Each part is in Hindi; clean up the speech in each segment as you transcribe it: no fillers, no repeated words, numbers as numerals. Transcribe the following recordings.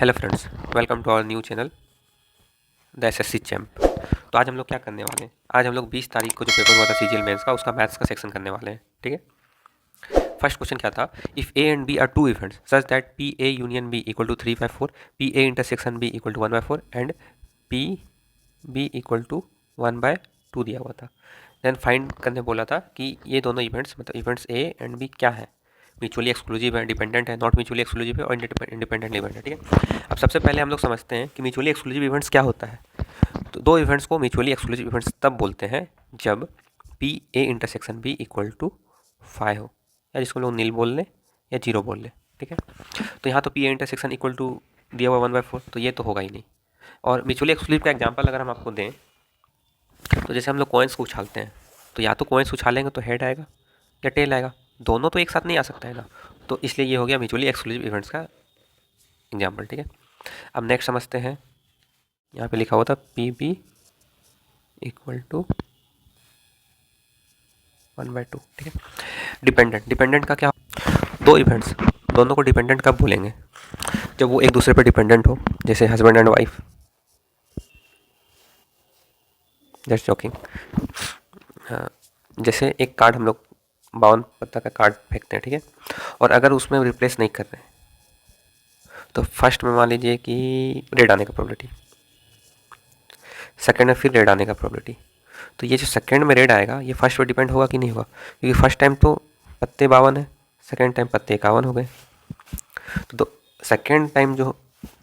Hello friends, welcome to our new channel the SSC champ. तो आज हम लोग क्या करने वाले हैं? आज हम लोग 20 तारीख को जो पेपर हुआ था सीजीएल मेंस का, उसका मैथ्स का सेक्शन करने वाले हैं। ठीक है। फर्स्ट क्वेश्चन क्या था? If A and B are two events such that P A union B equal to 3/4, P A intersection B equal to 1/4 and P B equal to 1/2 दिया हुआ था। देन फाइंड करने बोला था कि ये दोनों इवेंट्स मतलब इवेंट्स ए एंड बी क्या है, म्यूचुअली एक्सक्लूसिव है, डिपेंडेंट है, नॉट म्यूचुअली एक्सक्लूसिव है और इंडिपेंडेंट इवेंट है। ठीक है। अब सबसे पहले हम लोग समझते हैं कि म्यूचुअली एक्सक्लूसिव इवेंट्स क्या होता है। तो दो इवेंट्स को म्यूचुअली एक्सक्लूसिव इवेंट्स तब बोलते हैं जब P A intersection B equal to 5 हो, या जिसको लोग नील बोल लें या जीरो बोल लें। ठीक है। तो यहाँ तो P A intersection equal to दिया हुआ 1/4, तो ये तो होगा ही नहीं। और म्यूचुअली एक्सक्लूसिव का एग्जाम्पल अगर हम आपको दें, तो जैसे हम लोग कॉइन्स को उछालते हैं, तो या तो कॉइन्स उछालेंगे तो हेड आएगा या टेल आएगा, दोनों तो एक साथ नहीं आ सकता है ना। तो इसलिए ये हो गया म्यूचुअली एक्सक्लूसिव इवेंट्स का एग्जाम्पल। ठीक है। अब नेक्स्ट समझते हैं, यहाँ पे लिखा हुआ था पी बी इक्वल टू 1/2। ठीक है। डिपेंडेंट, डिपेंडेंट का क्या? दो इवेंट्स, दोनों को डिपेंडेंट कब बोलेंगे? जब वो एक दूसरे पर डिपेंडेंट हो, जैसे husband and wife. Just joking. जैसे एक कार्ड हम लोग 52 पत्ता का कार्ड फेंकते हैं, ठीक है, और अगर उसमें रिप्लेस नहीं कर रहे हैं तो फर्स्ट में मान लीजिए कि रेड आने का प्रोबेबिलिटी, सेकंड में फिर रेड आने का प्रोबेबिलिटी। तो ये जो सेकंड में रेड आएगा ये फर्स्ट पे डिपेंड होगा कि नहीं होगा? क्योंकि फर्स्ट टाइम तो पत्ते 52 है, सेकंड टाइम पत्ते 51 हो गए। तो सेकंड टाइम जो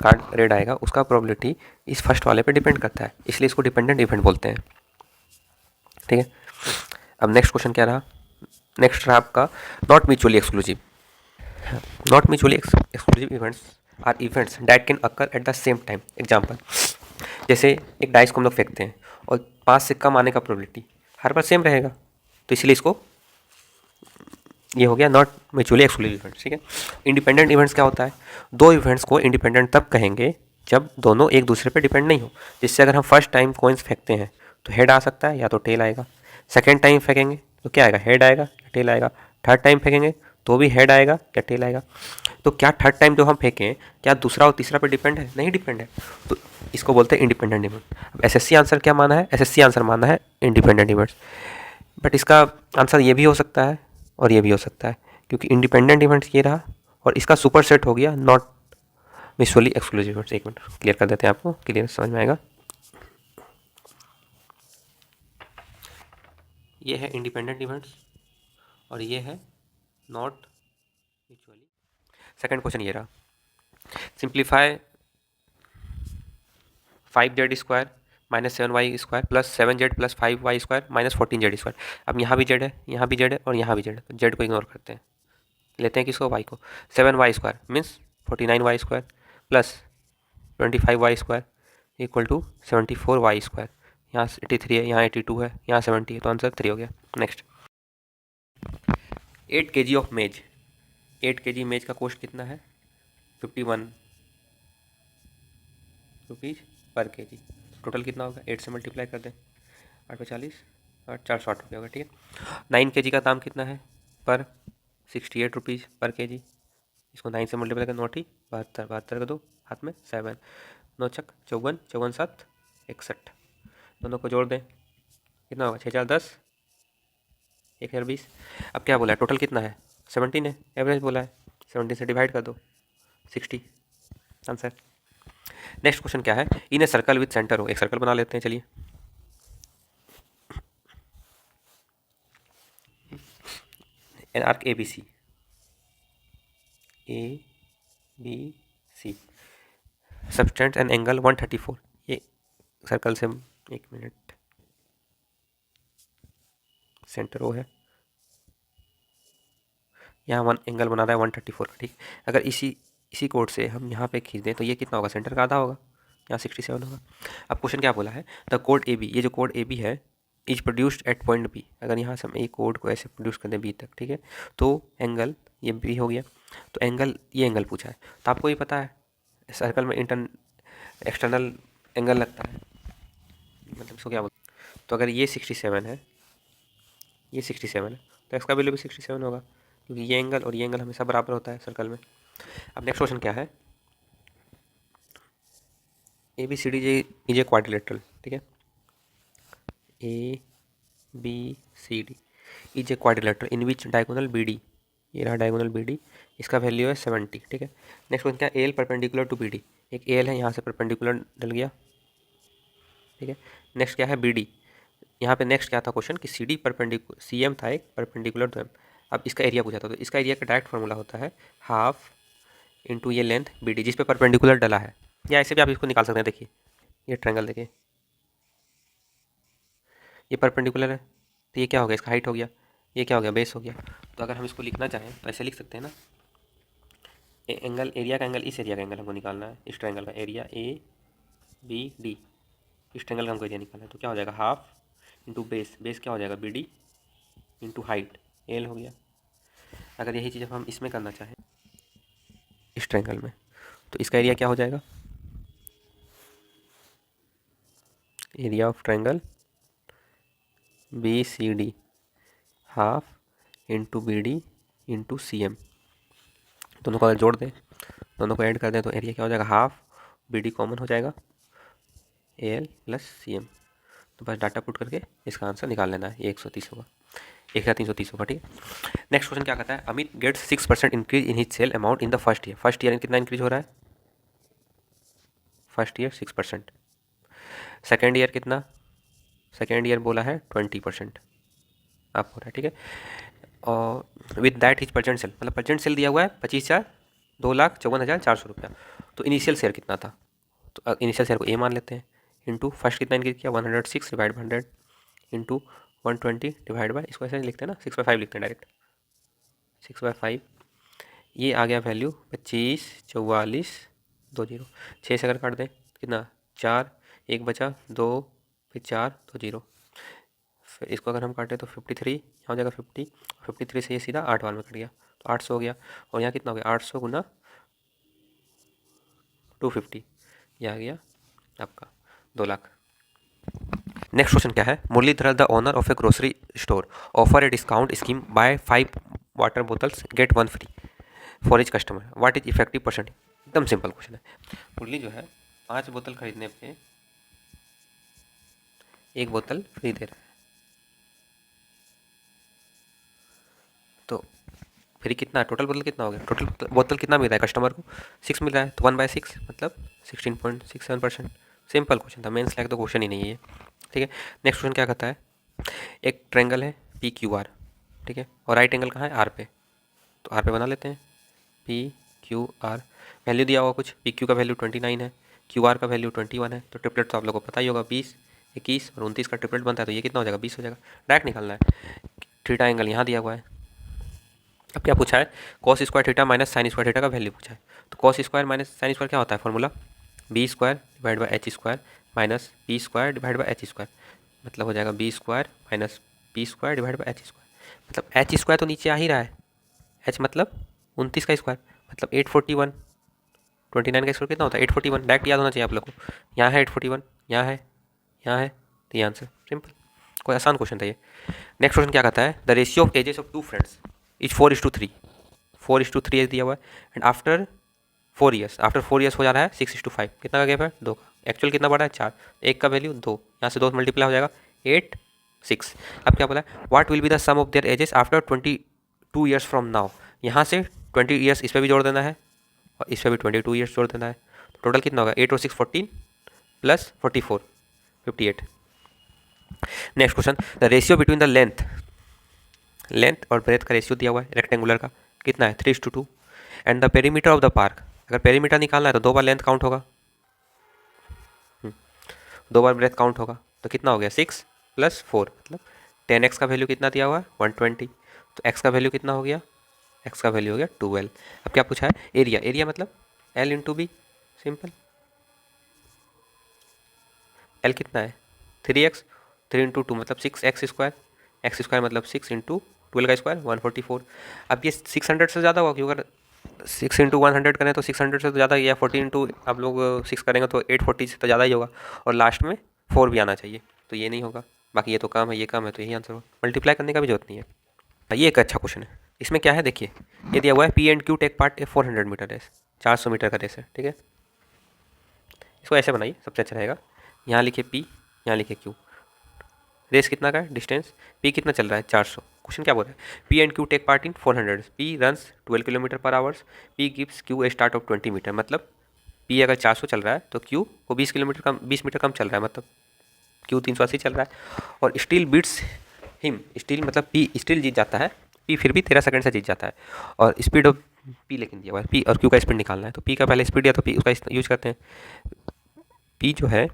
कार्ड रेड आएगा उसका प्रोबेबिलिटी इस फर्स्ट वाले पे डिपेंड करता है, इसलिए इसको डिपेंडेंट इवेंट बोलते हैं। ठीक है। अब नेक्स्ट क्वेश्चन क्या रहा? नेक्स्ट रहा आपका not mutually exclusive. Not mutually exclusive events are events that can occur at the same time. Example, जैसे एक डाइस को हम लोग फेंकते हैं और 5 से कम आने का प्रोबेबिलिटी हर बार सेम रहेगा, तो इसलिए इसको ये हो गया नॉट म्यूचुअली एक्सक्लूसिव इवेंट्स। ठीक है। इंडिपेंडेंट इवेंट्स क्या होता है? दो इवेंट्स को इंडिपेंडेंट तब कहेंगे जब दोनों एक दूसरे पे डिपेंड नहीं हो। जिससे अगर हम फर्स्ट टाइम कॉइन्स फेंकते हैं तो हेड आ सकता है या तो टेल आएगा, सेकेंड टाइम फेंकेंगे तो क्या आएगा, हेड आएगा या टेल आएगा, थर्ड टाइम फेंकेंगे तो भी हेड आएगा या टेल आएगा। तो क्या थर्ड टाइम जो हम फेंकें क्या दूसरा और तीसरा पे डिपेंड है? नहीं डिपेंड है, तो इसको बोलते हैं इंडिपेंडेंट इवेंट। अब एसएससी आंसर क्या माना है? एसएससी आंसर माना है इंडिपेंडेंट इवेंट्स, बट इसका आंसर ये भी हो सकता है और ये भी हो सकता है, क्योंकि इंडिपेंडेंट इवेंट्स ये रहा और इसका सुपर सेट हो गया नॉट म्यूचुअली एक्सक्लूसिव इवेंट्स। एक मिनट क्लियर कर देते हैं, आपको क्लियर समझ में आएगा। ये है इंडिपेंडेंट इवेंट्स और ये है नॉट म्यूचुअली। सेकंड क्वेश्चन ये रहा, simplify 5z² -7y² plus 7z plus 5y² minus 14z²। अब यहाँ भी जेड है, यहाँ भी जेड है और यहाँ भी जेड है, तो जेड को इग्नोर करते हैं, लेते हैं किसको, वाई को। 7y² means 49y² plus 25y² equal to 74y²। यहाँ 83 है, यहाँ 82 है, यहाँ 70 है, तो आंसर 3 हो गया। नेक्स्ट, 8 kg ऑफ मेज, 8 kg मेज का कॉस्ट कितना है? 51 रुपीज़ पर kg। टोटल कितना होगा? 8 से मल्टीप्लाई कर दें, 8 पे 40, 460 रुपये होगा। ठीक है। 9 kg का दाम कितना है? पर 68 रुपीज़ पर kg। इसको 9 से मल्टीप्लाई कर, 9 72, 72 का 2 हाथ में 7, 9 छक 54, 54 7 61, दोनों को जोड़ दें कितना होगा? 6 4 10, 1020। अब क्या बोला है? टोटल कितना है? 17 है, एवरेज बोला है, 17 से डिवाइड कर दो, 60 आंसर। नेक्स्ट क्वेश्चन क्या है? In a circle with centre O, एक सर्कल बना लेते हैं, चलिए। An arc A B C, A B C subtend an angle 134। ये सर्कल से, एक मिनट, सेंटर ओ है, यहाँ वन एंगल बना रहा है 134 का। ठीक, अगर इसी कोड से हम यहाँ पे खींच दें तो ये कितना होगा? सेंटर का आधा होगा, यहाँ 67 होगा। अब क्वेश्चन क्या बोला है? द कोड ए बी, ये जो कोड ए बी है, is produced at point B. अगर यहाँ से हम एक कोड को ऐसे प्रोड्यूस कर दें बी तक, ठीक है, तो एंगल ये बी हो गया। तो एंगल, ये एंगल पूछा है, तो आपको ये पता है सर्कल में एक्सटर्नल एंगल लगता है, मतलब इसको क्या बोलते हैं? तो अगर ये 67 है, ये 67 है, तो एक्स का वैल्यू भी 67 होगा, क्योंकि ये एंगल और ये एंगल हमेशा बराबर होता है सर्कल में। अब नेक्स्ट क्वेश्चन क्या है? A B C D J is a quadrilateral, ठीक है, A B C D is a quadrilateral in which diagonal B D, ये रहा डायगोनल बी डी, इसका वैल्यू है 70, ठीक है। नेक्स्ट क्वेश्चन क्या, L perpendicular to B D, एक एल है यहाँ से परपेंडिकुलर डल गया, ठीक है। नेक्स्ट क्या है बी डी, यहाँ पे नेक्स्ट क्या था क्वेश्चन कि C D perpendicular, C M था एक परपेंडिकुलर टू एम, अब इसका एरिया पूछा था, तो इसका एरिया का डायरेक्ट फार्मूला होता है हाफ इंटू ये लेंथ बी डी जिस पे परपेंडिकुलर डला है, या ऐसे भी आप इसको निकाल सकते हैं। देखिए ये ट्रायंगल देखिए, ये परपेंडिकुलर है तो ये क्या हो गया, इसका हाइट हो गया, ये क्या हो गया, बेस हो गया। तो अगर हम इसको लिखना चाहें तो ऐसे लिख सकते हैं ना, एंगल, एरिया का एंगल, इस एरिया का एंगल हमको निकालना है, इस ट्रायंगल का एरिया ए बी डी, इस ट्रायंगल का हमको एरिया निकालना है, तो क्या हो जाएगा हाफ इंटू बेस, बेस क्या हो जाएगा B D into height L हो गया। अगर यही चीज़ हम इसमें करना चाहें इस ट्रायंगल में, तो इसका एरिया क्या हो जाएगा, area of triangle B C D half into B D into C M, दोनों को अगर जोड़ दें, दोनों को ऐड कर दें तो एरिया क्या हो जाएगा, हाफ बी डी कॉमन हो जाएगा, A L plus C M. तो बस डाटा पुट करके इसका आंसर निकाल लेना है, ये 130 होगा, 1330 होगा, ठीक है। नेक्स्ट क्वेश्चन क्या कहता है, Amit gets 6% increase in his sale amount in the first year, first year कितना इंक्रीज हो रहा है, फर्स्ट ईयर 6%, सेकेंड ईयर कितना, सेकेंड ईयर बोला है 20% आप हो रहा है, ठीक है। और with that his present sale, मतलब प्रेजेंट सेल दिया हुआ है 25,000, 2,54,400 रुपया, तो इनिशियल शेयर कितना था, तो इनिशियल शेयर को ए मान लेते हैं, इंटू फर्स्ट कितना इंक्रीज किया 106 डिवाइड 100 इंटू 120 डिवाइड बाई, इसको ऐसे लिखते हैं ना 6/5 लिखते हैं डायरेक्ट, 6/5, ये आ गया वैल्यू 25,44,20, 6 से अगर काट दें कितना 4, एक बचा 2, फिर 4 तो 0, फिर इसको अगर हम काटें तो 53, यहाँ हो जाएगा 50, 53 से ये सीधा 8 बार में कट गया तो 800 हो गया, और यहाँ कितना हो गया 800 गुना 250, यह आ गया आपका 2 लाख। नेक्स्ट क्वेश्चन क्या है, Muralidhar the owner of a grocery store offer a discount scheme buy 5 water bottles get 1 free for each customer, what is effective percent, एकदम सिंपल क्वेश्चन है। मुरली जो है 5 बोतल खरीदने पे 1 बोतल फ्री दे रहा है, तो फ्री कितना, टोटल बोतल कितना हो गया, टोटल बोतल कितना मिल रहा है कस्टमर को, 6 मिल रहा है, तो 1/6 मतलब 16.67%, सिंपल क्वेश्चन था, मेंस लायक तो क्वेश्चन ही नहीं है ये, ठीक है। नेक्स्ट क्वेश्चन क्या कहता है, एक ट्रायंगल है पी क्यू आर, ठीक है, और राइट एंगल कहाँ है आर पे, तो आर पे बना लेते हैं, पी क्यू आर, वैल्यू दिया हुआ कुछ, पी क्यू का वैल्यू 29 है, क्यू आर का वैल्यू 21 है, तो ट्रिपलेट तो आप लोगों को पता ही होगा 20, 21 और 29 का ट्रिपलेट बनता है, तो ये कितना हो जाएगा 20 हो जाएगा, डायरेक्ट निकालना है। थीटा एंगल यहाँ दिया हुआ है, अब क्या पूछा है, cos square theta minus sine square theta का वैल्यू पूछा है, तो cos square minus sine square क्या होता है formula, B square divide by H square minus P square divide by H square, मतलब हो जाएगा B square minus P square divide by H square, मतलब एच स्क्वायर तो नीचे आ ही रहा है, एच मतलब 29 का स्क्वायर मतलब 841, 29 का स्क्वायर कितना होता है 841, डायरेक्ट याद होना चाहिए आप लोग को, यहाँ है 841, यहाँ है, यहाँ है, तो ये आंसर सिंपल, कोई आसान क्वेश्चन था ये। नेक्स्ट क्वेश्चन क्या कहता है, the ratio of ages of 2 friends is 4:3, 4:3 age दिया हुआ है, एंड आफ्टर 4 ईयर्स हो जा रहा है 6:5, कितना का गैप है 2 का, एक्चुअल कितना बड़ा है 4, एक का वैल्यू 2, यहाँ से 2 मल्टीप्लाई हो जाएगा 8, 6। अब क्या बोला है, what will be the sum of their ages after 22 years from now, यहाँ से 20 ईयर्स इस पर भी जोड़ देना है और इस पर भी 22 ईयर्स जोड़ देना है, तो टोटल कितना होगा 8 और 6 14 plus 44 58। Next question, the ratio between the length और ब्रेथ का रेशियो दिया हुआ है रेक्टेंगुलर का, कितना है 3:2, and the perimeter of the park, अगर पेरीमीटर निकालना है तो 2 बार लेंथ काउंट होगा, 2 बार ब्रेथ काउंट होगा, तो कितना हो गया 6 + 4 मतलब 10x का वैल्यू कितना दिया हुआ है 120, तो x का वैल्यू कितना हो गया, x का वैल्यू हो गया 12। अब क्या पूछा है, एरिया, एरिया मतलब l into B, simple, l कितना है 3x, 3 इंटू 2 मतलब 6x स्क्वायर, एक्स स्क्वायर मतलब 6 इंटू 12 का स्क्वायर 144। अब ये 600 से ज़्यादा होगा क्योंकि अगर 6 इंटू 100 करें तो 600 से तो ज़्यादा, या 40 इंटू आप लोग 6 करेंगे तो 840 से तो ज़्यादा ही होगा, और लास्ट में 4 भी आना चाहिए, तो ये नहीं होगा, बाकी ये तो काम है, ये काम है, तो यही आंसर होगा, मल्टीप्लाई करने का भी जरूरत नहीं है। ये एक अच्छा क्वेश्चन है, इसमें क्या है देखिए, ये दिया हुआ है P&Q take part a 400 metre race, 400 metre का रेस है, ठीक है, इसको ऐसे बनाइए, सबसे अच्छा रहेगा। यहाँ लिखे P, यहाँ लिखे Q। रेस कितना का है, डिस्टेंस P कितना चल रहा है, 400। क्वेश्चन क्या बोल रहा है, P and Q take part in 400, P runs 12 kilometre per hours, P gives Q a start of 20 metre. मतलब P अगर 400 चल रहा है तो Q को 20 किलोमीटर कम, 20 मीटर कम चल रहा है, मतलब Q 380 चल रहा है। और स्टील बीट्स हिम, स्टील मतलब P स्टील जीत जाता है, P फिर भी 13 सेकंड से जीत जाता है। और स्पीड ऑफ P लेकिन दिया हुआ है, P और Q का स्पीड निकालना है, तो P का पहले स्पीड दिया तो P उसका यूज करते हैं। P जो है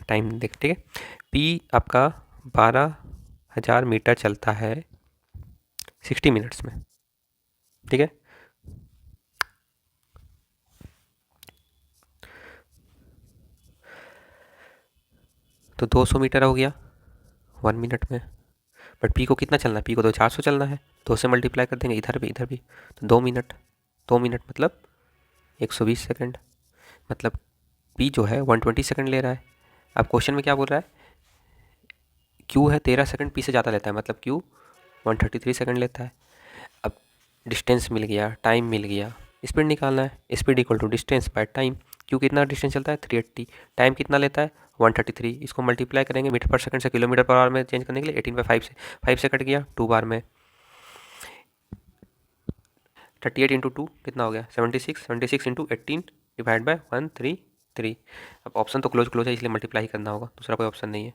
टाइम देख, ठीक है, P आपका 12,000 मीटर चलता है 60 मिनट्स में, ठीक है। तो 200 मीटर हो गया 1 मिनट में। बट P को कितना चलना है, P को तो 400 चलना है, 2 से मल्टीप्लाई कर देंगे, इधर भी इधर भी, तो 2 मिनट, 2 मिनट मतलब 120 सेकंड। मतलब P जो है 120 सेकंड ले रहा है। अब क्वेश्चन में क्या बोल रहा है, Q है 13 सेकंड P से ज़्यादा लेता है, मतलब Q 133 सेकंड लेता है। अब डिस्टेंस मिल गया, टाइम मिल गया, स्पीड निकालना है, speed equal to distance by time. Q कितना डिस्टेंस चलता है 380, टाइम कितना लेता है 133, इसको मल्टीप्लाई करेंगे मीटर पर सेकंड से किलोमीटर पर आवर में चेंज करने के लिए 18/5 से, 5 से कट गया 2 बार में, 38 इंटू 2 कितना हो गया 76, 76 इंटू 18 डिवाइड बाय 133। अब ऑप्शन तो क्लोज क्लोज है इसलिए मल्टीप्लाई करना होगा, दूसरा कोई ऑप्शन नहीं है।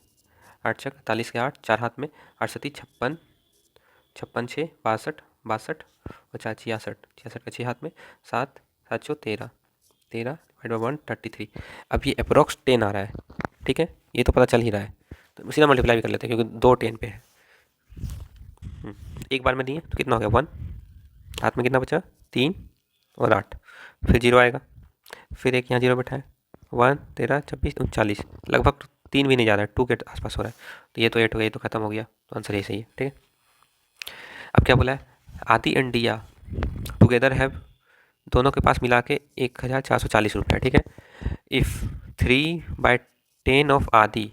8 छक 48 के 8, 4 हाथ में 8 सती 56, 56 6 62, 62 और 4 66, 66 का 6 हाथ में 7, 7 सौ 13, 13 डिवाइड बाई 133। अब ये अप्रोक्स 10 आ रहा है, ठीक है, ये तो पता चल ही रहा है, तो सीधा मल्टीप्लाई भी कर लेते हैं क्योंकि 2 10 पे है। एक बार में दिए तो कितना हो गया 1, हाथ में कितना बचा 3 और 8, फिर 0 आएगा, फिर एक यहाँ 0 बैठा है, 1 13 26 39, लगभग 3 भी नहीं जा रहा है, 2 के आसपास हो रहा है, तो ये तो 8 हो गया, ये तो खत्म हो गया, तो आंसर ये सही है, ठीक है। अब क्या बोला है, आदि एंड दिया टुगेदर हैव, दोनों के पास मिला के 1440 रुपये है, ठीक है। If 3/10 of Adi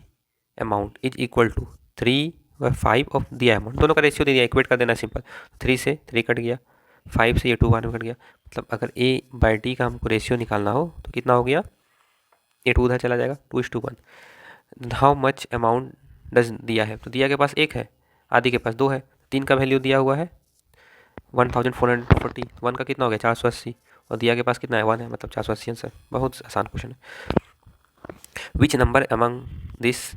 amount is equal to 3/5 of दिया अमाउंट, दोनों का रेशियो दे दिया, इक्वेट कर देना सिंपल, 3 से 3 कट गया, 5 से ये 2 बार में कट गया, मतलब अगर A/D का हमको रेशियो निकालना हो तो कितना हो गया, ये 2 उधर चला जाएगा, 2:1। हाउ मच अमाउंट डज दिया है, तो दिया के पास 1 है, आदि के पास 2 है, 3 का वैल्यू दिया हुआ है 1440, 1 का कितना हो गया 480, और दिया के पास कितना है 1 है, मतलब 480 आंसर। बहुत आसान क्वेश्चन है। Which number among these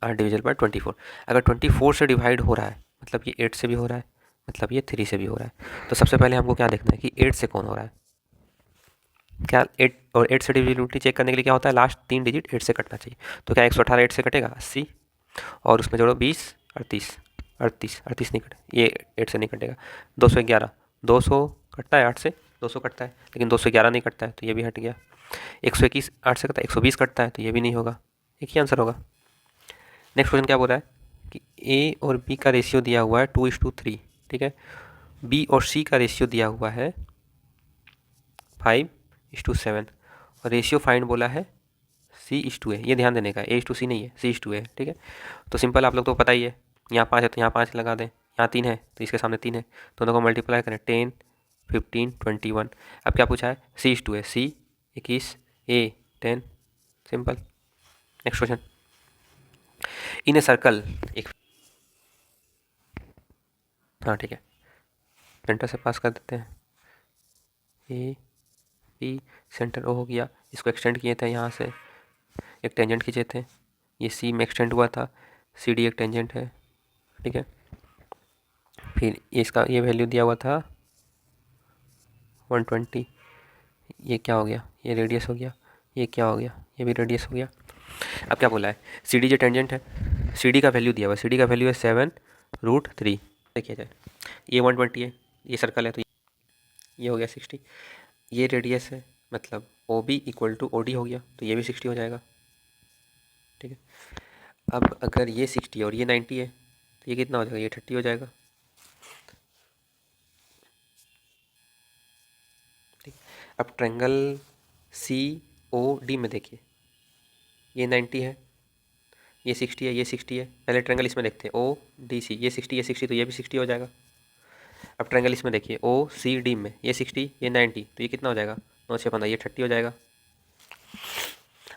are divisible by 24, अगर 24 से डिवाइड हो रहा है मतलब ये 8 से भी हो रहा है, मतलब ये 3 से भी हो रहा है, तो सबसे पहले हमको क्या देखना है कि 8 से कौन हो रहा है, क्या 8 और 8 से डिविजिबिलिटी चेक करने के लिए क्या होता है, लास्ट 3 डिजिट 8 से कटना चाहिए, तो क्या 118 8 से कटेगा 80, और उसमें जोड़ो 20 38, 38 नहीं कटे, ये 8 से नहीं कटेगा, 211, 200 कटता है 8 से, 200 कटता है, लेकिन 211 नहीं कटता है, तो ये भी हट गया। 121 8 से कटता है, 120 कटता है, तो ये भी नहीं होगा, एक ही आंसर होगा। नेक्स्ट क्वेश्चन क्या बोल रहा है कि ए और बी का रेशियो दिया हुआ है 2:3, ठीक है, बी और सी का रेशियो दिया हुआ है 5:7, और रेशियो फाइंड बोला है C:2 है, ये ध्यान देने का, A:C नहीं है, C:2 है, ठीक है। तो सिंपल आप लोग तो पता ही है, यहाँ 5 है तो यहाँ 5 लगा दें, यहाँ 3 है तो इसके सामने 3 है, दोनों को मल्टीप्लाई करें 10 15 21। अब क्या पूछा है, C:2 है, C 21 A 10, simple. Next question, in a circle एक, हाँ ठीक है, सेंटर से पास कर देते हैं, ए बी सेंटर ओ हो गया, इसको एक्सटेंड किए थे यहाँ से, एक टेंजेंट खींचे थे, ये सी में एक्सटेंड हुआ था, सी डी एक टेंजेंट है, ठीक है। फिर इसका ये वैल्यू दिया हुआ था 120, ये क्या हो गया, ये रेडियस हो गया, ये क्या हो गया, ये भी रेडियस हो गया। अब क्या बोला है, सी डी जो टेंजेंट है, सी डी का वैल्यू दिया हुआ है, सी डी का वैल्यू है 7√3, देखिए जाए, ये 120 है, ये सर्कल है तो ये हो गया 60, ये रेडियस है, मतलब O B equal to O D हो गया, तो ये भी 60 हो जाएगा, ठीक है। अब अगर ये 60 और ये 90 है तो ये कितना हो जाएगा, ये 30 हो जाएगा, ठीक। अब ट्रायंगल सी ओ डी में देखिए, ये 90 है, ये 60 है, ये 60 है, पहले ट्रायंगल इसमें देखते हैं ओ डी सी, ये 60 ये 60, तो ये भी 60 हो जाएगा। अब ट्रायंगल इसमें देखिए ओ सी डी में, ये 60 ये 90, तो ये कितना हो जाएगा 9 6 15 ये 30 हो जाएगा।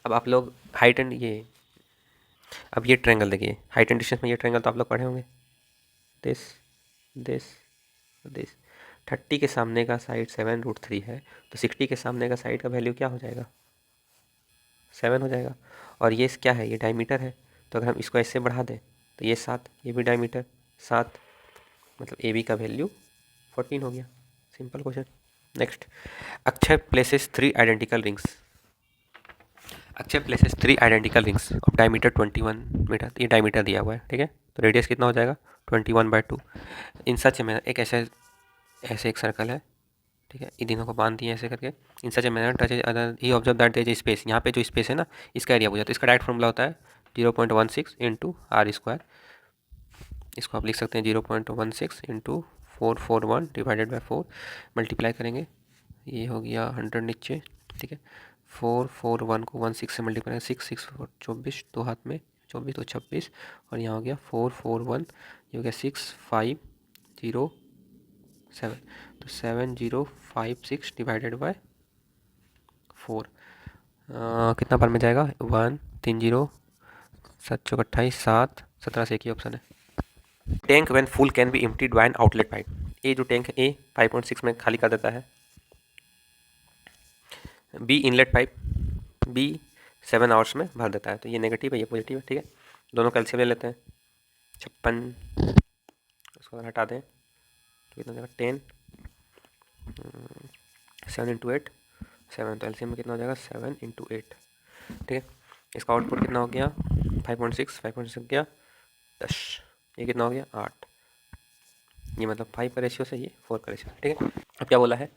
अब आप लोग हाइट एंड ये, अब ये ट्रायंगल देखिए, हाइट एंड डिस्टेंस में ये ट्रायंगल तो आप लोग पढ़े होंगे, दिस दिस दिस। 30 के सामने का साइड 7√3 है, तो 60 के सामने का साइड का वैल्यू क्या हो जाएगा, 7 हो जाएगा। और ये क्या है, ये डायमीटर है, तो अगर हम इसको ऐसे बढ़ा दें तो ये 7, ये भी डायमीटर 7, मतलब ए बी का वैल्यू 14 हो गया। Simple question. Next, Akshay places 3 identical rings. Akshay places 3 identical rings of diameter 21 metre. ये डायमीटर दिया हुआ है, ठीक है, तो रेडियस कितना हो जाएगा 21/2। इन सच में एक ऐसे ऐसे एक सर्कल है, ठीक है, इन तीनों को बांध दिए ऐसे करके। इन सच में touch other he observe that there is space, यहाँ पे जो स्पेस है ना इसका एरिया पूछा, तो इसका डायरेक्ट फॉर्मूला होता है 0.16 इंटू आर स्क्वायर। इसको आप लिख सकते हैं 0.16 इंटू 441 डिवाइडेड बाई 4, मल्टीप्लाई करेंगे, ये हो गया 100 नीचे, ठीक है। 441 को 16 से मल्टीप्लाई, 6 6 24, दो हाथ में 24 तो 26, और यहाँ हो गया 441, ये हो गया 6507, तो 7056 डिवाइडेड बाय 4 कितना बार में जाएगा, 1 3 0 7 चौक 28 7 17 से एक ही ऑप्शन है। Tank when full can be emptied by an outlet pipe. ए जो टैंक है ए 5.6 में खाली कर देता है। B inlet pipe, B 7 hours में भर देता है। तो ये नेगेटिव है, ये पॉजिटिव है, ठीक है। दोनों कैल्शियम ले लेते हैं, 56, उसको अगर हटा दें तो कितना हो जाएगा 10, 7 इंटू 8 7, तो एलसीएम में कितना हो जाएगा 7 इंटू 8, ठीक है। इसका आउटपुट कितना हो गया 5.6 हो गया 10, ये कितना हो गया 8, ये मतलब 5 का रेशियो से ये 4 का रेशियो, ठीक है। अब क्या बोला है,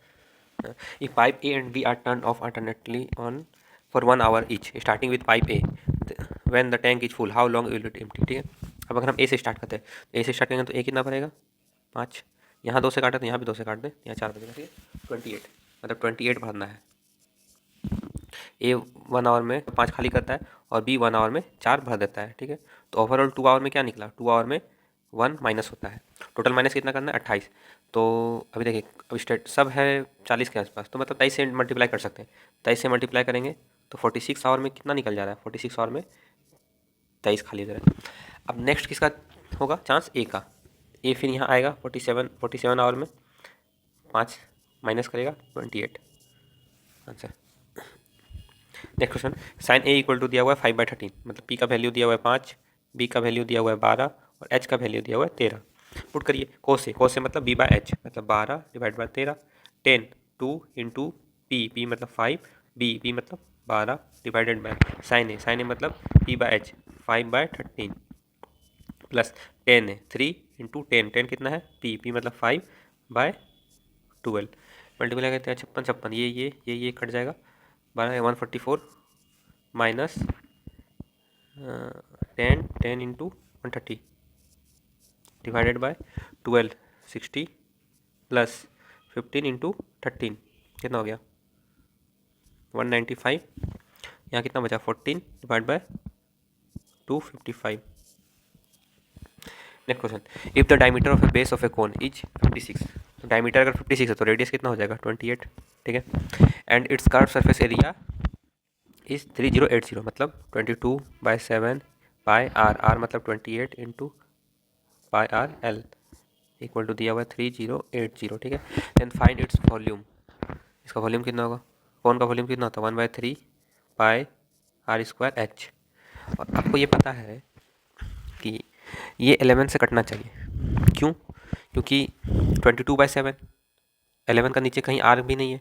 if pipe A and B are turned off alternately on for 1 hour each starting with pipe A when the tank is full how long will it empty, ठीक है। अब अगर हम ए से स्टार्ट करते हैं, ए से स्टार्ट करेंगे तो ए कितना भरेगा 5, यहाँ 2 से काटा तो यहाँ भी 2 से काट दें, यहाँ 4 बजेगा, ठीक है। 28, मतलब 28 भरना है। ए 1 आवर में 5 खाली करता है और बी 1 आवर में 4 भर देता है, ठीक है। तो ओवरऑल 2 आवर में क्या निकला, 2 आवर में 1 माइनस होता है, टोटल माइनस कितना करना है 28। तो अभी देखिए, अभी स्टेट सब है 40 के आसपास, तो मतलब 23 से मल्टीप्लाई कर सकते हैं, 23 से मल्टीप्लाई करेंगे तो 46 आवर में कितना निकल जा रहा है, 46 आवर में 23 खाली हो जा रहा है। अब नेक्स्ट किसका होगा चांस, ए का। ए फिर यहाँ आएगा 47 आवर में 5 माइनस करेगा 28 answer. Next question, sine A equal to दिया हुआ है 5/13, मतलब पी का वैल्यू दिया हुआ है 5, बी का वैल्यू दिया हुआ है 12 और एच का वैल्यू दिया हुआ है 13। पुट करिए कोस से मतलब b/h मतलब 12 डिवाइड बाय 13, 10 2 इंटू पी मतलब 5, बी मतलब 12 डिवाइडेड बाय साइन ए मतलब p/h 5/13 प्लस 10 है 3 इंटू 10 कितना है पी मतलब 5/12, मल्टीप्लाई करते हैं 56 ये कट जाएगा, 12 144 minus 10 into 130 divided by 12 60 plus 15 into 13 कितना हो गया 195, यहाँ कितना बचा 14 divide by 255। Next question, if the diameter of A base of A cone is 56, तो डायमीटर अगर 56 है तो रेडियस कितना हो जाएगा 28, ठीक है। And its curve surface area is 3080, मतलब 22/7 पाई आर मतलब 28 into pi r l equal to दिया हुआ है 3080, ठीक है। देन फाइंड इट्स वॉल्यूम, इसका वॉल्यूम कितना होगा, कौन का वॉल्यूम कितना होता है 1/3 पाई आर स्क्वायर एच। और आपको ये पता है कि ये 11 से कटना चाहिए, क्यों, क्योंकि 22/7 11 का नीचे कहीं आर भी नहीं है,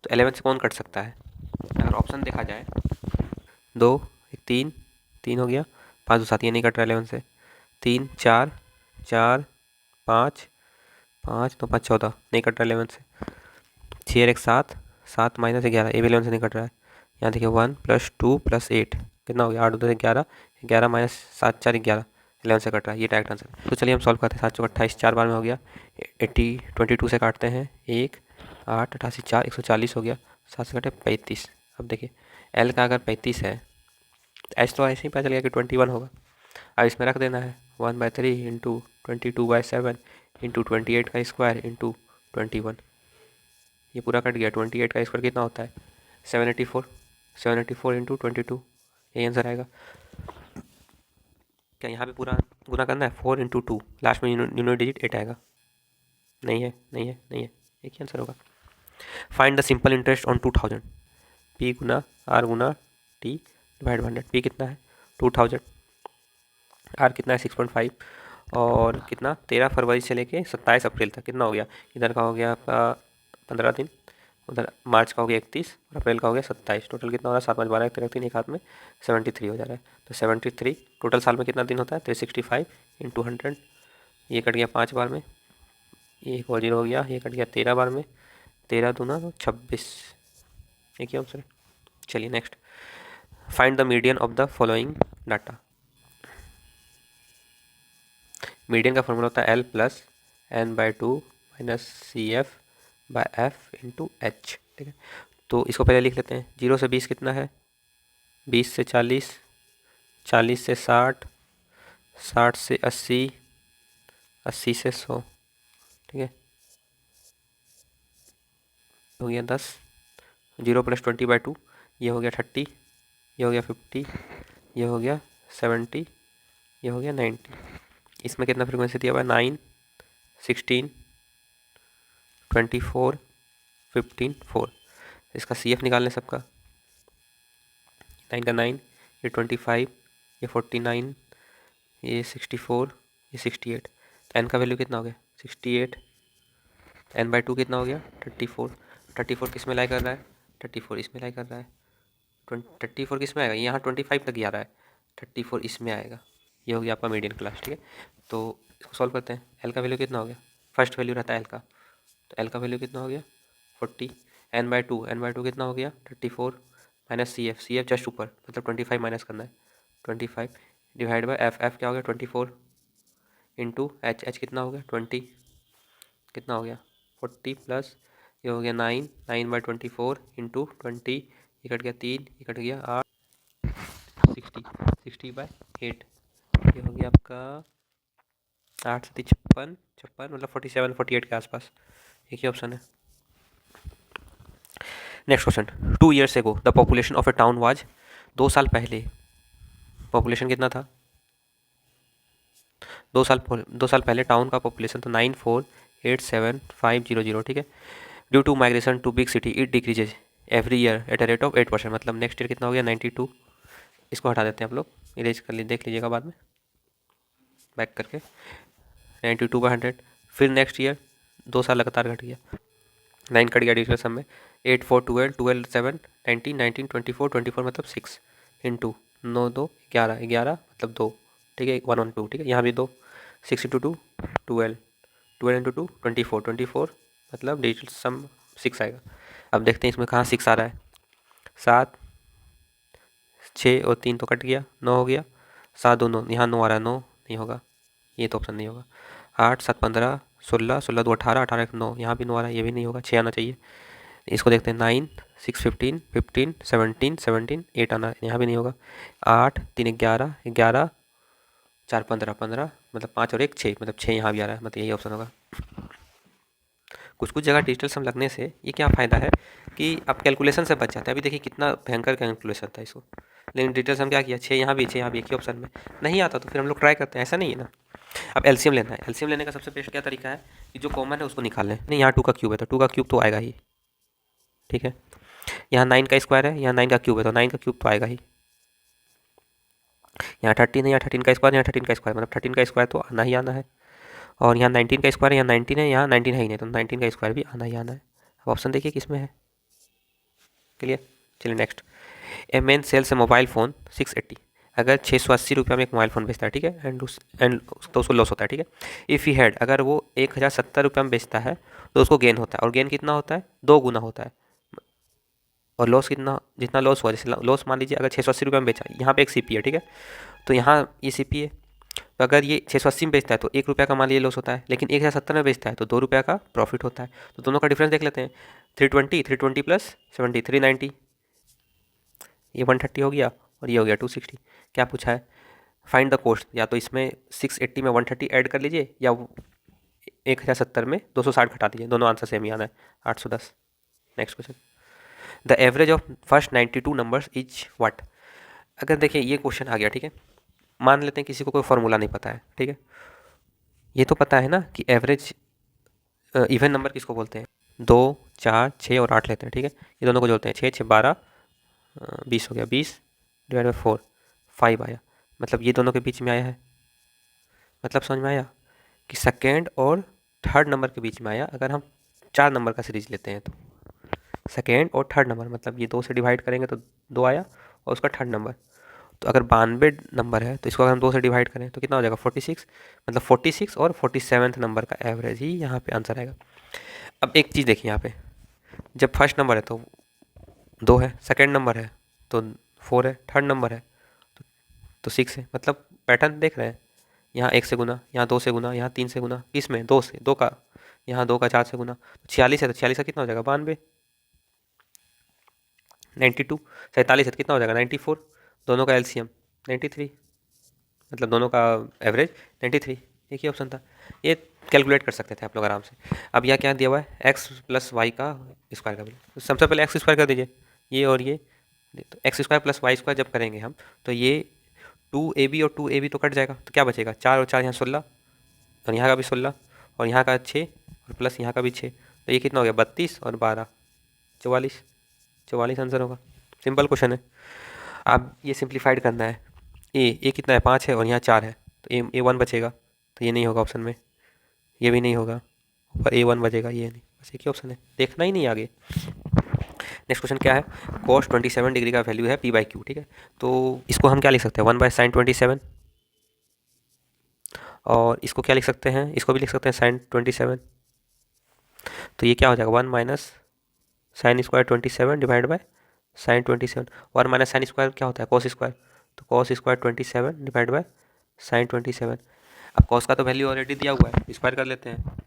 तो 11 से कौन कट सकता है। अगर ऑप्शन देखा जाए 2 3 3 हो गया, 5 2 7 ये नहीं कट रहा 11 से, 3 4 4 5 5 2 5 14 नहीं कट रहा 11 से, 6 1 7 7 माइनस 11 ये भी 11 से नहीं कट रहा है। यहाँ देखिए 1 + 2 + 8 कितना हो गया 8 2 11 11 माइनस 7 4 11 11 से कट रहा है, ये डायरेक्ट आंसर। तो चलिए हम सॉल्व करते हैं, 7 चौक 28 4 बार में हो गया, 22 से काटते हैं 1 8 88 4 140 हो गया, 7 से कटे 35। अब देखिए एल का अगर 35 है तो एच तो ऐसे ही पता चल गया कि 21 होगा। अब इसमें रख देना है 1/3 इंटू 22/7 इंटू 28 का स्क्वायर इंटू 21, ये पूरा कट गया। 28 का स्क्वायर कितना होता है? 784। 784 इंटू 22, यही आंसर आएगा। क्या यहाँ पे पूरा गुना करना है? 4 इंटू 2, लास्ट में यूनिट डिजिट 8 आएगा। नहीं है, नहीं है, नहीं है, एक ही आंसर होगा। Find the simple interest on 2000। P गुना आर गुना टी डिवाइड 100। पी कितना है? 2000। आर कितना है? 6.5। और कितना? 13 फरवरी से लेके 27 अप्रैल तक कितना हो गया? इधर का हो गया आपका 15 दिन, उधर मार्च का हो गया 31 और अप्रैल का हो गया 27। टोटल कितना हो रहा है? 7 5 12 13 3, एक हाथ में 73 हो जा रहा है। तो 73 टोटल साल में कितना दिन होता है? 365 इंटू 100। ये कट गया 5 बार में, ये एक और जीरो हो गया। ये कट गया 13 बार में, 13 दूना 26, एक ही आंसर है। चलिए next, find the median of the following data. Median का फॉर्मूला होता है L plus n/2 minus CF by F into H। ठीक है, तो इसको पहले लिख लेते हैं। 0 से 20 कितना है? 20 से 40, 40 से 60, 60 से 80, 80 से 100। ठीक है, हो गया 10। 0 प्लस 20/2, ये हो गया 30, ये हो गया 50, ये हो गया 70, ये हो गया 90। इसमें कितना फ्रीक्वेंसी दिया हुआ है? 9, 16, 24, 15, 4। इसका CF निकाल लें सबका। 9 का 9, ये 25, ये 49, ये 64, ये 68। n का वैल्यू कितना हो गया? 68। n/2 कितना हो गया? 34। 34 किस में लाई कर रहा है? 34 इसमें लाई कर रहा है। 34 किस में आएगा? यहाँ 25 तक ही आ रहा है, 34 इसमें आएगा। ये हो गया आपका मीडियन क्लास। ठीक है, तो इसको सॉल्व करते हैं। एल का वैल्यू कितना हो गया? फर्स्ट वैल्यू रहता है एल का, तो एल का वैल्यू कितना हो गया? 40। n/2 कितना हो गया? 34 माइनस CF जस्ट ऊपर, मतलब 25 माइनस करना है। 25 डिवाइड बाय एफ क्या हो गया? 24 इंटू एच कितना हो गया? 20। कितना हो गया? 40 प्लस ये हो गया 9, 9/24 इंटू 20, ये कट गया 3, ये कट गया 8, 60, 60/8, ये हो गया आपका 8 से 56, 56 मतलब 47 48 के आसपास। एक ही ऑप्शन है। Next question, 2 years ago the population of A town was. 2 साल पहले पॉपुलेशन कितना था? 2 साल पहले टाउन का पॉपुलेशन था 9487,500। ठीक है, due to migration to big city it decreases every year at a rate of 8%। मतलब नेक्स्ट ईयर कितना हो गया? 92। इसको हटा देते हैं आप लोग, इरेज कर ली, देख लीजिएगा बाद में बैक करके। 92/100। फिर नेक्स्ट ईयर 2 साल लगातार घट गया, 9 कट गया डिजिटल सम में। 8 4 12 12 7 19 19 24 24 मतलब 6 इंटू 9 2 11 11 मतलब 2। ठीक है, 1 1 2। ठीक है, यहाँ भी 2। 6 इंटू 2 12, 12 इंटू 2 24 24 मतलब डिजिटल सम 6 आएगा। अब देखते हैं इसमें कहाँ 6 आ रहा है। 7 6 और 3 तो कट गया, 9 हो गया। 7 2 9, यहाँ 9 आ रहा है, 9 नहीं होगा, ये तो ऑप्शन नहीं होगा। 8 7 15 16 16 2 18 18 1 9, यहाँ भी 9 आ रहा है, ये भी नहीं होगा, 6 आना चाहिए। इसको देखते हैं। 9 6 15 15 17 17 8 आना, यहाँ भी नहीं होगा। 8 3 11 11 4 15 15 मतलब 5 और 1 6 मतलब 6 यहाँ भी आ रहा है, मतलब यही ऑप्शन होगा। कुछ कुछ जगह डिजिटल सम लगने से ये क्या फ़ायदा है कि आप कैलकुलेशन से बच जाते हैं। अभी देखिए कितना भयंकर कैलकुलेशन था इसको, लेकिन डिजिटल सम क्या किया? 6 यहाँ भी 6 यहाँ भी, एक ही ऑप्शन में। नहीं आता तो फिर हम लोग ट्राई करते हैं, ऐसा नहीं है ना। अब एलसीएम लेना है। एलसीएम लेने का सबसे बेस्ट क्या तरीका है कि जो कॉमन है उसको निकाल लें। नहीं, यहाँ 2 का क्यूब है तो 2 का क्यूब तो आएगा ही। ठीक है, यहाँ 9 का स्क्वायर है, यहाँ 9 का क्यूब है तो 9 का क्यूब तो आएगा ही। यहाँ 13 है, यहाँ 13 का स्क्वायर, यहाँ 13 का स्क्वायर मतलब 13 का स्क्वायर तो आना ही आना है। और यहाँ 19 का स्क्वायर है, यहाँ 19 है, यहाँ 19 है ही नहीं तो 19 का स्क्वायर भी आना ही आना है। अब ऑप्शन देखिए किस में है। क्लियर, चलिए next. A man sells a mobile phone 680। अगर 680 रुपये में एक मोबाइल फ़ोन बेचता है, ठीक है, एंड तो उसको लॉस होता है। ठीक है, इफ़ ही हैड, अगर वो 1070 रुपये में बेचता है तो उसको गेन होता है, और गेन कितना होता है? 2 गुना होता है। और लॉस कितना? जितना लॉस हुआ, जैसे लॉस मान लीजिए अगर 680 रुपये में बेचा, यहाँ पे एक सीपी है। ठीक है, तो यहाँ ये सीपी है, तो अगर ये 680 में बेचता है तो 1 रुपये का मान लीजिए लॉस होता है, लेकिन 1070 में बेचता है तो 2 रुपये का प्रॉफिट होता है। तो दोनों का डिफरेंस देख लेते हैं। 320 प्लस 70 390, ये 130 हो गया और ये हो गया 260। क्या पूछा है? Find the cost. या तो इसमें 680 में 130 ऐड कर लीजिए, या 1070 में 260 घटा दीजिए, दोनों आंसर सेम ही आना है, 810। Next question, the average of first 92 numbers is what. अगर देखिए ये क्वेश्चन आ गया, ठीक है, मान लेते हैं किसी को कोई फॉर्मूला नहीं पता है, ठीक है, ये तो पता है ना कि एवरेज इवन नंबर किसको बोलते हैं, 2, 4, 6 और 8 लेते हैं, ठीक है, ये दोनों को जोड़ते हैं, 6 6 12 20 हो गया, 20 डिवाइड बाई 4 5 आया, मतलब ये दोनों के बीच में आया है, मतलब समझ में आया कि सेकेंड और थर्ड नंबर के बीच में आया। अगर हम 4 नंबर का सीरीज लेते हैं तो सेकेंड और थर्ड नंबर, मतलब ये 2 से डिवाइड करेंगे तो 2 आया, और उसका थर्ड नंबर, तो अगर 92 नंबर है तो इसको अगर हम 2 से डिवाइड करें तो कितना हो जाएगा 46, मतलब 46 और 47 नंबर का एवरेज ही यहाँ पे आंसर आएगा। अब एक चीज़ देखिए यहाँ पे, जब फर्स्ट नंबर है तो 2 है, सेकेंड नंबर है तो 4 है, थर्ड नंबर है तो 6 है, मतलब पैटर्न देख रहे हैं, यहाँ 1 से गुना, यहाँ 2 से गुना, यहाँ 3 से गुना, इसमें 2 से 2 का, यहाँ 2 का 4 से गुना, 46 है तो 46 का कितना हो जाएगा 92, 92, 47 है तो कितना हो जाएगा 94, दोनों का एलसीएम 93, मतलब दोनों का एवरेज 93, एक ही ऑप्शन था, ये कैलकुलेट कर सकते थे आप लोग आराम से। अब यह क्या दिया हुआ है, एक्स प्लस वाई का स्क्वायर का, तो सबसे पहले एक्स स्क्वायर कर दीजिए, ये और ये, तो X square plus Y square जब करेंगे हम तो ये 2ab और 2ab तो कट जाएगा, तो क्या बचेगा 4 और 4 यहाँ 16, और यहाँ का भी 16, और यहाँ का 6 और प्लस यहाँ का भी 6, तो ये कितना हो गया 32 और 12 44, 44 आंसर होगा। सिंपल क्वेश्चन है। अब ये सिंप्लीफाइड करना है, ए कितना है 5 है और यहाँ 4 है, तो ए 1 बचेगा, तो ये नहीं होगा ऑप्शन में, ये भी नहीं होगा, ऊपर A1 बचेगा, ये नहीं, बस एक ही ऑप्शन है, देखना ही नहीं आगे। नेक्स्ट क्वेश्चन क्या है, cos 27 डिग्री का वैल्यू है p/q, ठीक है, तो इसको हम क्या लिख सकते हैं 1/sin 27, और इसको क्या लिख सकते हैं, इसको भी लिख सकते हैं sin 27, तो ये क्या हो जाएगा 1 minus sine square 27 divide by sine 27, 1 minus sine square क्या होता है कॉस स्क्वायर, तो cos square 27 divide by sine 27। अब कॉस का तो वैल्यू ऑलरेडी दिया हुआ है, स्क्वायर कर लेते हैं,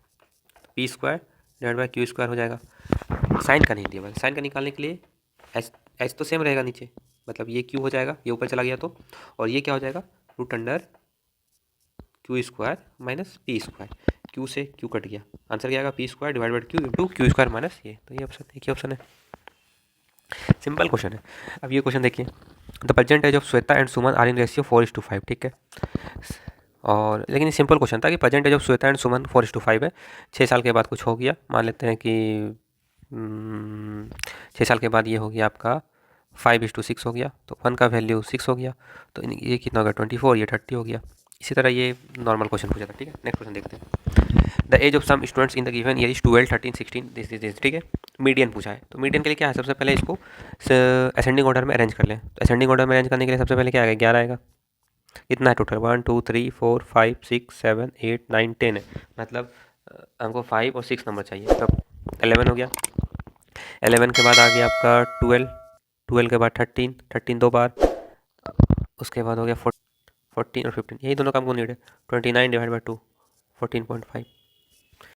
P square divide by Q square हो जाएगा। साइन का नहीं दिया भाई, साइन का निकालने के लिए एच एच तो सेम रहेगा नीचे, मतलब ये क्यू हो जाएगा, ये ऊपर चला गया तो, और ये क्या हो जाएगा root under Q square minus P square, Q से क्यू कट गया, आंसर क्या आएगा P square divide by Q into Q square minus ये, तो ये ऑप्शन, एक ही ऑप्शन है, सिंपल क्वेश्चन है। अब ये क्वेश्चन देखिए, the present age of Shweta and Suman are in ratio 4:5, ठीक है, और लेकिन ये सिंपल क्वेश्चन था कि present age of Shweta and Suman 4:5 है, 6 साल के बाद कुछ हो गया, मान लेते हैं कि 6 साल के बाद ये हो गया आपका 5:6 हो गया, तो 1 का वैल्यू 6 हो गया, तो ये कितना हो गया 24, ये 30 हो गया। इसी तरह ये नॉर्मल क्वेश्चन पूछा था, ठीक है। नेक्स्ट क्वेश्चन देखते हैं, the age of some students in the given year is 12, 13, 16 this, ठीक है। मीडियन पूछा है, तो मीडियन के लिए क्या है, सबसे पहले इसको असेंडिंग ऑर्डर में अरेंज कर लें, तो असेंडिंग ऑर्डर में अरेंज करने के लिए सबसे पहले क्या आएगा 11 आएगा, कितना है टोटल 1 2 3 4 5 6 7 8 9 10 है, मतलब हमको 5 और 6 नंबर चाहिए, तब 11 हो गया, 11 के बाद आ गया आपका 12, 12 के बाद 13, 13 दो बार, उसके बाद हो गया 14 और 15, यही दोनों का हमको नीड है, 29 डिवाइड बाई 2 14.5,